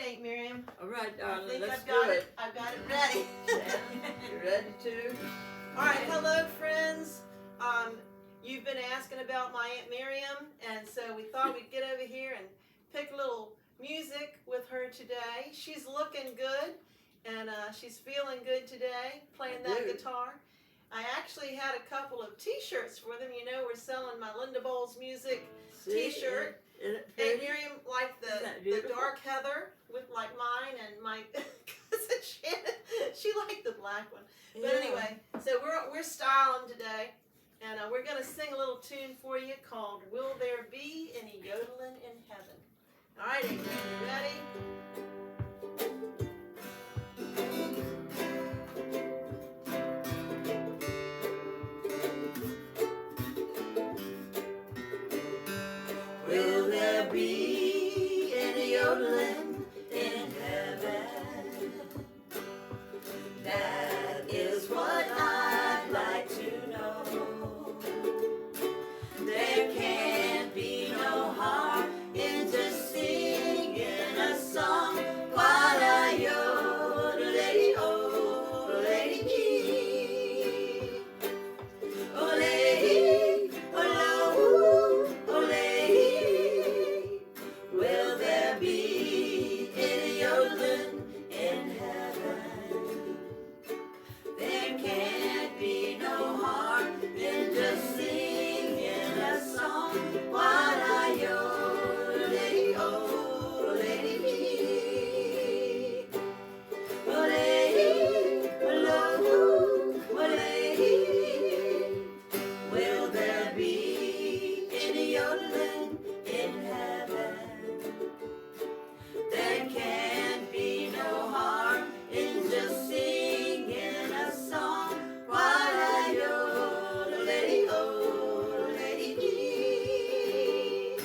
Aunt Miriam. All right, I darling, think let's I've got do it. I've got it ready. You ready to? All right, hello friends. You've been asking about my Aunt Miriam, and so we thought we'd get over here and pick a little music with her today. She's looking good, and she's feeling good today, playing that guitar. I actually had a couple of T-shirts for them. You know, we're selling my Linda Bowles Music T-shirt. Aunt Miriam liked the dark heather with like mine, and my cousin Shanan, she liked the black one. But anyway, so we're styling today, and we're gonna sing a little tune for you called "Will There Be Any Yodeling in Heaven?" All right, Aunt Miriam, you ready? Will there be any yodeling in heaven? That is what I'd like to know. There can't be no harm in just singing a song while I yodel, lady, oh, lady, dee. Oh, lady, oh, oh, lady. Will there be any yodeling in heaven? There can't be no harm in just singing a song while I yodel, lady, oh, lady, dee. Oh, lady, oh, oh, lady. Will there be any yodeling in heaven? There can't be no harm in just singing a song while I yodel, lady, oh, lady, dee.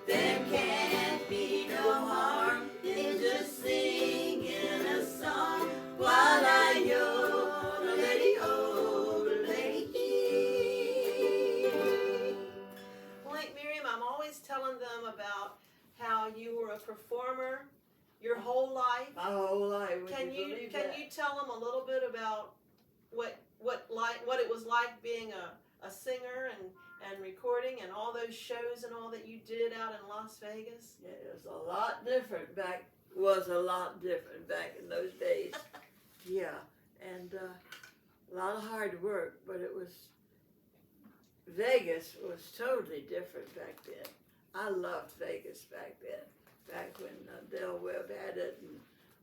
There can't be no harm in just singing a song while I yodel, lady, oh, lady, dee. Well, Aunt Miriam, I'm always telling them about how you were a performer your whole life. My whole life. Would Can you you believe that? tell them a little bit about what it was like being a singer and recording and all those shows and all that you did out in Las Vegas? Yeah, it was a lot different back. Was a lot different back in those days. Yeah, and a lot of hard work, but it was. Vegas was totally different back then. I loved Vegas back then. Back when Del Webb had it,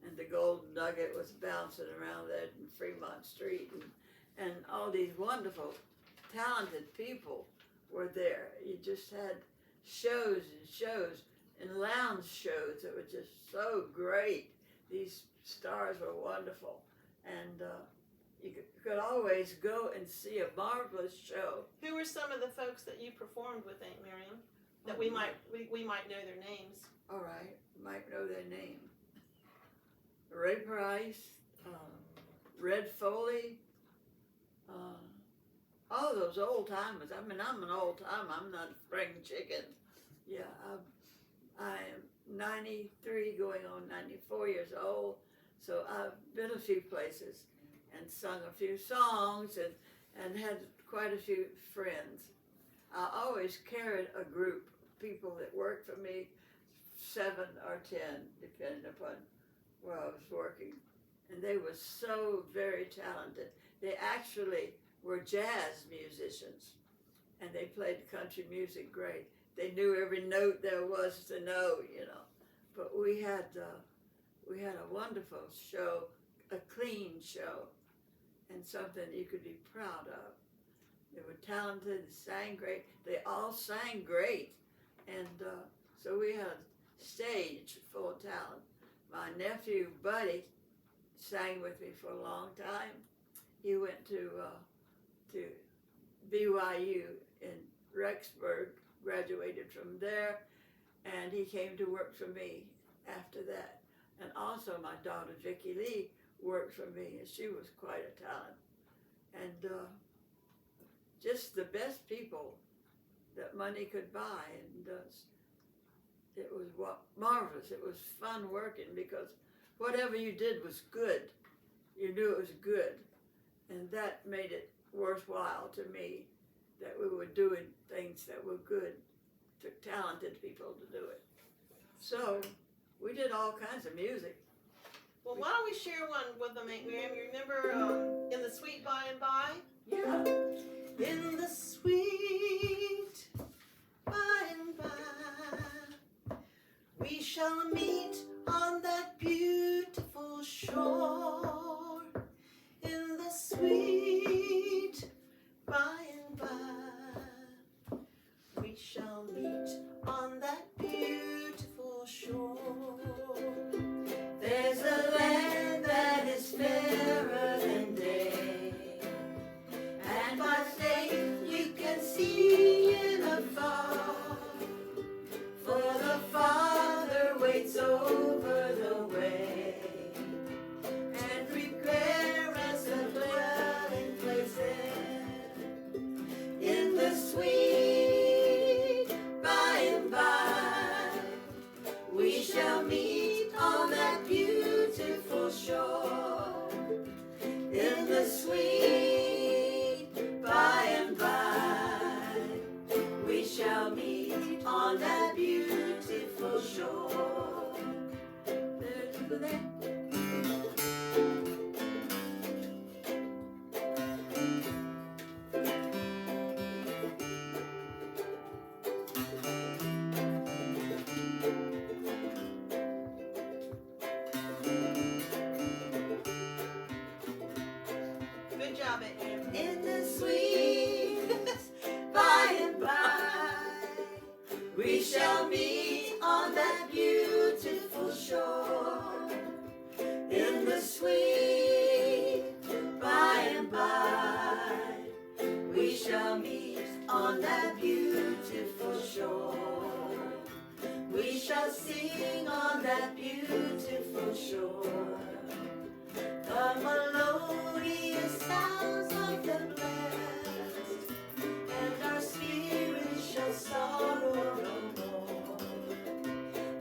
and the Golden Nugget was bouncing around there in Fremont Street, and all these wonderful, talented people were there. You just had shows and shows and lounge shows that were just so great. These stars were wonderful, and you could always go and see a marvelous show. Who were some of the folks that you performed with, Aunt Miriam, that we might know their names? All right, might know their name. Ray Price, Red Foley, all those old timers. I mean, I'm an old timer. I'm not a spring chicken. Yeah, I am 93, going on 94 years old. So I've been a few places and sung a few songs and had quite a few friends. I always carried a group of people that worked for me, 7 or 10, depending upon where I was working. And they were so very talented. They actually were jazz musicians, and they played country music great. They knew every note there was to know, you know. But we had a wonderful show, a clean show, and something you could be proud of. They were talented, sang great. They all sang great, and so we had a stage full of talent. My nephew Buddy sang with me for a long time. He went to BYU in Rexburg, graduated from there, and he came to work for me after that. And also my daughter Vicki Lee worked for me, and she was quite a talent. And just the best people that money could buy. And it was marvelous. It was fun working because whatever you did was good. You knew it was good, and that made it worthwhile to me that we were doing things that were good to talented people to do it. So we did all kinds of music. Well, why don't we share one with them, Aunt Miriam? You remember In the Sweet By and By? Yeah. In the sweet by and by, we shall meet on that beautiful shore. In the sweet by and by, we shall meet on that beautiful shore. There's a land that is fairer than day, and by faith you can see it afar. For the Father waits over the way, and prepares a dwelling place there. In the sweet by and by, we shall meet on that beautiful shore. In the sweet by and by, we shall meet on that beautiful shore. There. Good job, Aunt Miriam. In the sweet by and by, we shall meet on that beautiful shore. In the sweet by and by, we shall meet on that beautiful shore. We shall sing on that beautiful shore the melodious sounds of the blessed, and our spirits shall sorrow no more.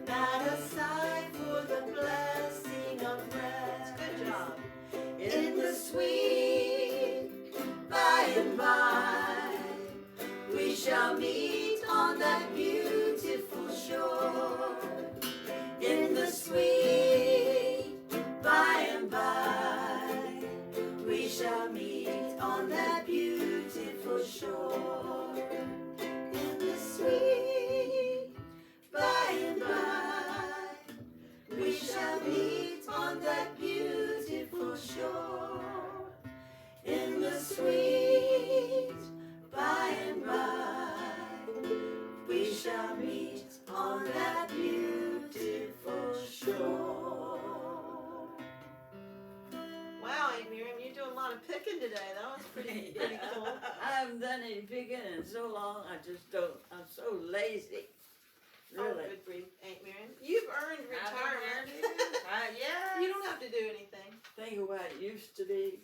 Not a sigh for the blessing of rest. Good job. In the sweet by and by, we shall meet on that beautiful shore. In the sweet by and by, we shall meet on that beautiful shore. In the sweet by and by, we shall meet on that beautiful shore. In the sweet by and by, we shall meet on that beautiful shore. Wow, Aunt Miriam, you're doing a lot of picking today. That was pretty cool. I haven't done any picking in so long. I just don't. I'm so lazy. Really. Oh, good grief, Aunt Miriam. You've earned retirement. Yeah. You don't have to do anything. Think of what it used to be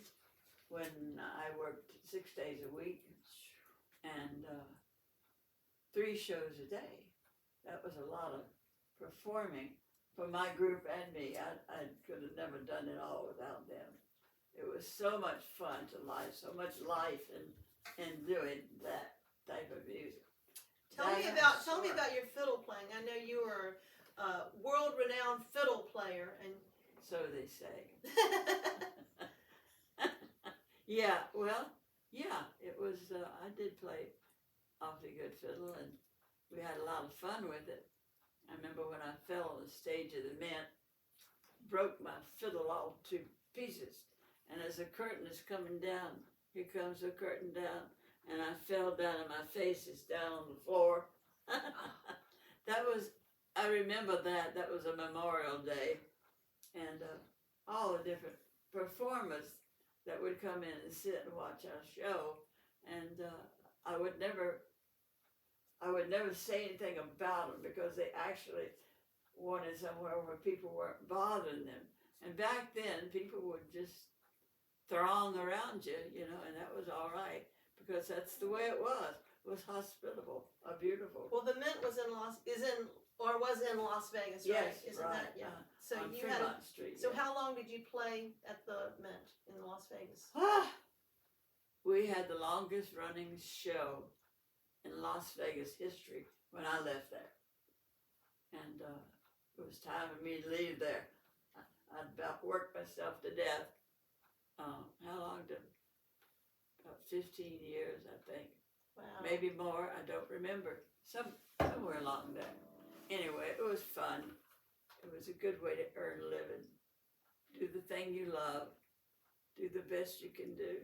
when I worked 6 days a week and 3 shows a day. That was a lot of performing for my group and me. I could have never done it all without them. It was so much fun to so much life in doing that type of music. Tell me about your fiddle playing. I know you were a world-renowned fiddle player, and So they say. Yeah, well, yeah, it was, I did play awfully good fiddle, and we had a lot of fun with it. I remember when I fell on the stage of the Mint, broke my fiddle all to pieces, and as the curtain is coming down, here comes the curtain down, and I fell down and my face is down on the floor. I remember that was a Memorial Day, and all the different performers that would come in and sit and watch our show, and I would never say anything about them because they actually wanted somewhere where people weren't bothering them. And back then, people would just throng around you, and that was all right because that's the way it was. It was hospitable, beautiful. well, the Mint is in Or was it in Las Vegas, Yes, right? Isn't right. that, yeah. So on you had, Fremont Street. so yeah. how long did you play at the Mint in Las Vegas? We had the longest running show in Las Vegas history when I left there. And it was time for me to leave there. I'd about worked myself to death. How long did? About 15 years, I think. Wow. Maybe more, I don't remember. Somewhere along there. Anyway, it was fun. It was a good way to earn a living. Do the thing you love. Do the best you can do.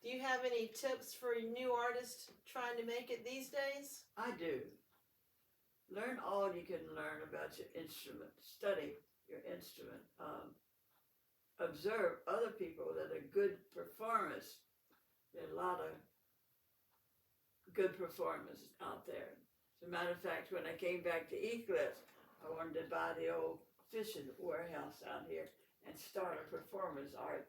Do you have any tips for new artists trying to make it these days? I do. Learn all you can learn about your instrument. Study your instrument. Observe other people that are good performers. There are a lot of good performers out there. As a matter of fact, when I came back to Eclipse, I wanted to buy the old fishing warehouse out here and start a performance art.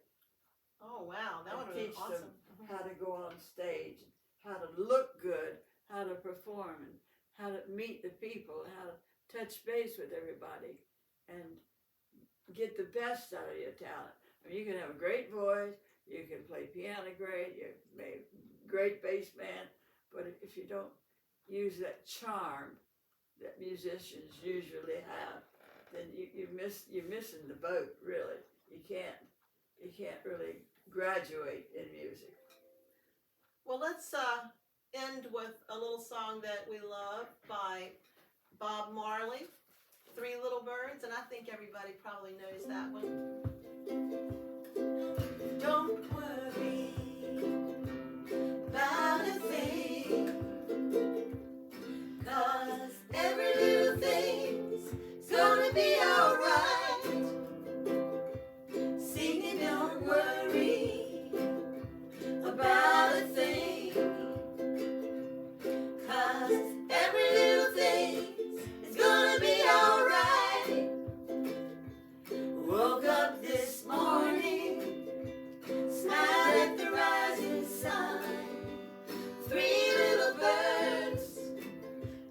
Oh, wow. That would And have been teach awesome. them how to go on stage, how to look good, how to perform, and how to meet the people, how to touch base with everybody, and get the best out of your talent. I mean, you can have a great voice, you can play piano great, you're a great bass man, but if you don't use that charm that musicians usually have, then you're missing the boat. Really, you can't really graduate in music. Well, let's end with a little song that we love by Bob Marley, Three Little Birds, and I think everybody probably knows that one. Don't worry about a thing, 'cause every little thing's gonna be alright. Singing, don't worry about a thing, 'cause every little thing is gonna be alright. Woke up this morning, smiled at the rising sun. Three little birds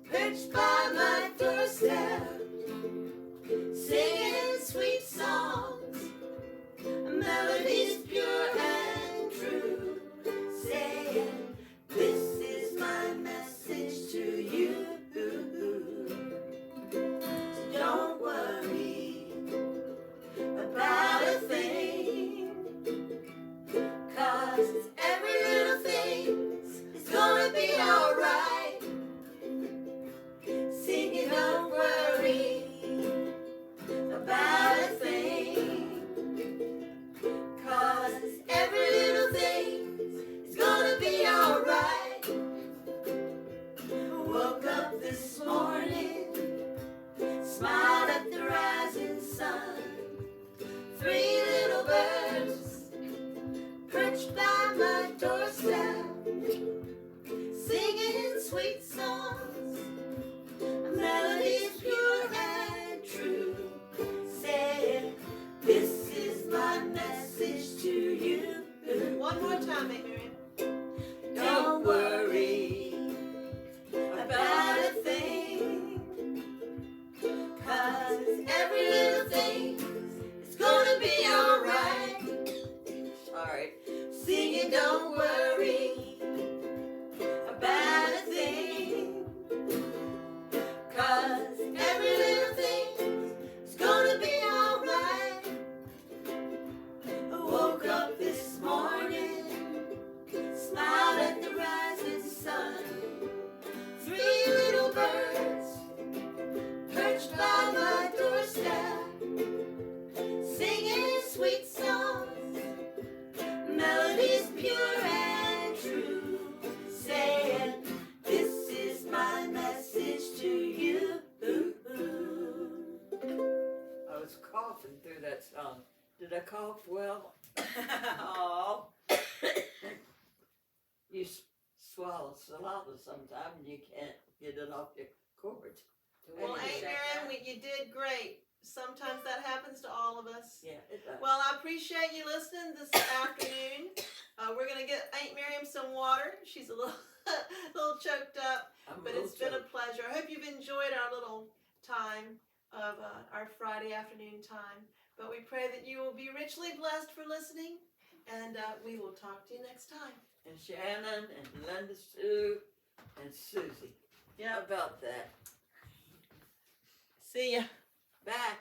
perched by my doorstep, singing sweet songs, melodies pure and true, saying, this is my message to you. Don't worry about a thing, 'cause every little thing is gonna be alright. Singing, don't worry about a thing, 'cause every little thing is gonna be alright. Woke up this morning, smiled at the rising sun. Three little birds perched by my doorstep, singing sweet songs, melodies pure and true, saying, this is my message to you. One more time, Miriam. Don't worry about a thing, 'cause every little thing is gonna be alright. Sorry. Singing, don't worry about a thing, 'cause every little thing is gonna be alright. I woke up this morning, smiled at the rising sun. Three little birds perched by my doorstep, singing sweet songs, melodies pure and true, saying, this is my message to you. I was coughing through that song. Did I cough well? Oh. You swallow saliva sometime and you can't get it off your cords. Well, Aunt Miriam, you did great. Sometimes that happens to all of us. Yeah, it does. Well, I appreciate you listening this afternoon. We're going to get Aunt Miriam some water. She's a little, little choked up, but it's been a pleasure. I hope you've enjoyed our little time of our Friday afternoon time. But we pray that you will be richly blessed for listening, and we will talk to you next time. And Shanan and Linda Sue and Susie. Yeah. How about that? See ya.